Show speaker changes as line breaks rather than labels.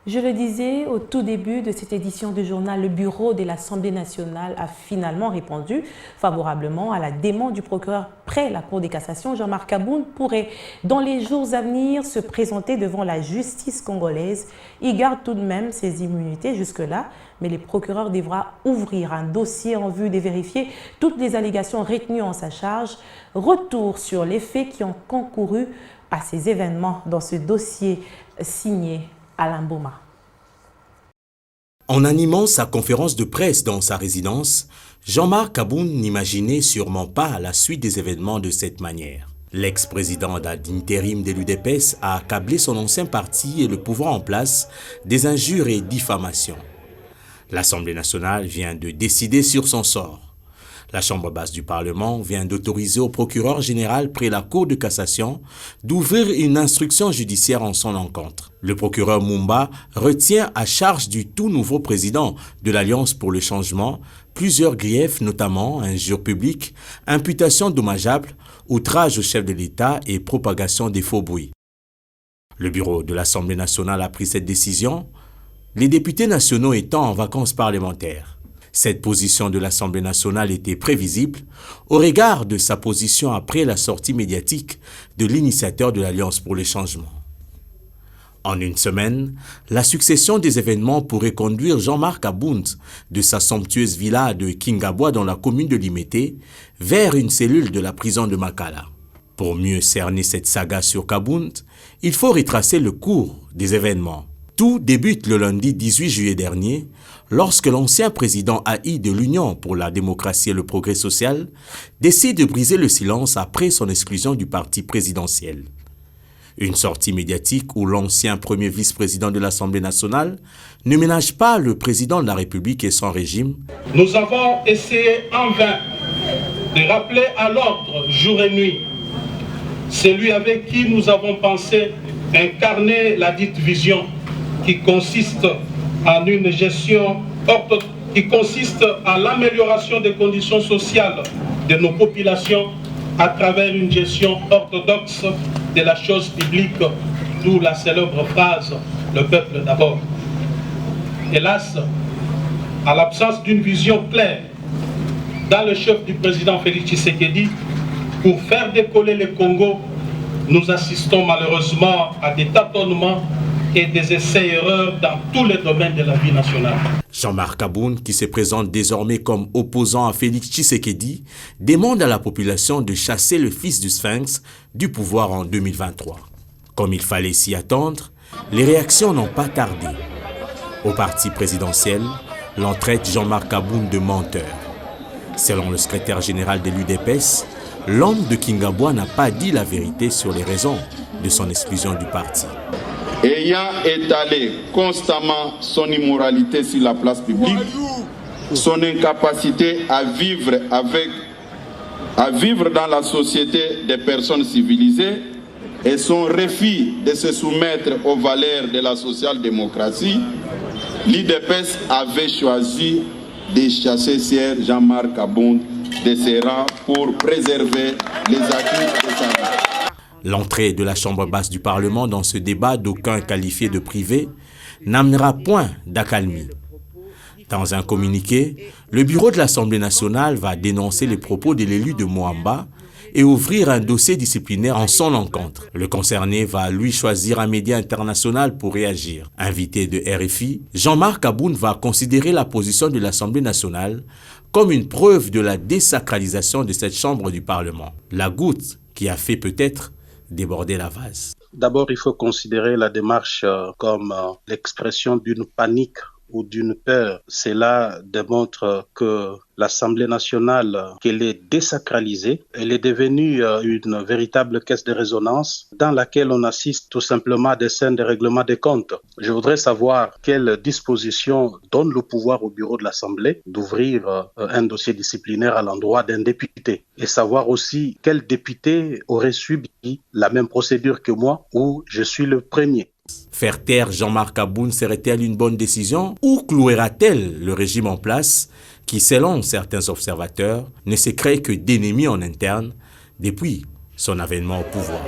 Je le disais au tout début de cette édition du journal, le bureau de l'Assemblée nationale a finalement répondu favorablement à la demande du procureur près la Cour de cassation. Jean-Marc Aboun pourrait, dans les jours à venir, se présenter devant la justice congolaise. Il garde tout de même ses immunités jusque-là, mais le procureur devra ouvrir un dossier en vue de vérifier toutes les allégations retenues en sa charge. Retour sur les faits qui ont concouru à ces événements dans ce dossier signé Alain Bouma.
En animant sa conférence de presse dans sa résidence, Jean-Marc Aboun n'imaginait sûrement pas la suite des événements de cette manière. L'ex-président d'intérim de l'UDPS a accablé son ancien parti et le pouvoir en place des injures et diffamations. L'Assemblée nationale vient de décider sur son sort. La Chambre basse du Parlement vient d'autoriser au procureur général près la Cour de cassation d'ouvrir une instruction judiciaire en son encontre. Le procureur Mumba retient à charge du tout nouveau président de l'Alliance pour le changement plusieurs griefs, notamment injures publiques, imputations dommageables, outrage au chef de l'État et propagation des faux bruits. Le bureau de l'Assemblée nationale a pris cette décision, les députés nationaux étant en vacances parlementaires. Cette position de l'Assemblée nationale était prévisible au regard de sa position après la sortie médiatique de l'initiateur de l'Alliance pour le changement. En une semaine, la succession des événements pourrait conduire Jean-Marc Aboun de sa somptueuse villa de Kingabwa dans la commune de Limete vers une cellule de la prison de Makala. Pour mieux cerner cette saga sur Kabound, il faut retracer le cours des événements. Tout débute le lundi 18 juillet dernier, lorsque l'ancien président AI de l'Union pour la démocratie et le progrès social décide de briser le silence après son exclusion du parti présidentiel. Une sortie médiatique où l'ancien premier vice-président de l'Assemblée nationale ne ménage pas le président de la République et son régime.
Nous avons essayé en vain de rappeler à l'ordre jour et nuit celui avec qui nous avons pensé incarner la dite vision qui consiste en une gestion qui consiste à l'amélioration des conditions sociales de nos populations à travers une gestion orthodoxe de la chose publique, d'où la célèbre phrase « le peuple d'abord ». Hélas, à l'absence d'une vision claire dans le chef du président Félix Tshisekedi, pour faire décoller le Congo, nous assistons malheureusement à des tâtonnements et des essais-erreurs dans tous les domaines de la vie nationale.
Jean-Marc Aboun, qui se présente désormais comme opposant à Félix Tshisekedi, demande à la population de chasser le fils du Sphinx du pouvoir en 2023. Comme il fallait s'y attendre, les réactions n'ont pas tardé. Au parti présidentiel, l'on traite Jean-Marc Aboun de menteur. Selon le secrétaire général de l'UDPS, l'homme de Kingabwa n'a pas dit la vérité sur les raisons de son exclusion du parti.
Ayant étalé constamment son immoralité sur la place publique, son incapacité à vivre dans la société des personnes civilisées et son refus de se soumettre aux valeurs de la social-démocratie, l'UDPS avait choisi de chasser Sir Jean-Marc Aboun de ses rangs pour préserver les acquis de sa vie.
L'entrée de la Chambre basse du Parlement dans ce débat d'aucuns qualifié de privé n'amènera point d'accalmie. Dans un communiqué, le bureau de l'Assemblée nationale va dénoncer les propos de l'élu de Moamba et ouvrir un dossier disciplinaire en son encontre. Le concerné va lui choisir un média international pour réagir. Invité de RFI, Jean-Marc Aboun va considérer la position de l'Assemblée nationale comme une preuve de la désacralisation de cette chambre du Parlement. La goutte qui a fait peut-être déborder la vase.
D'abord, il faut considérer la démarche comme l'expression d'une panique ou d'une peur. Cela démontre que l'Assemblée nationale, qu'elle est désacralisée, elle est devenue une véritable caisse de résonance dans laquelle on assiste tout simplement à des scènes de règlement des comptes. Je voudrais savoir quelle disposition donne le pouvoir au bureau de l'Assemblée d'ouvrir un dossier disciplinaire à l'endroit d'un député et savoir aussi quel député aurait subi la même procédure que moi où je suis le premier.
Faire taire Jean-Marc Aboun serait-elle une bonne décision ou clouera-t-elle le régime en place qui, selon certains observateurs, ne se crée que d'ennemis en interne depuis son avènement au pouvoir?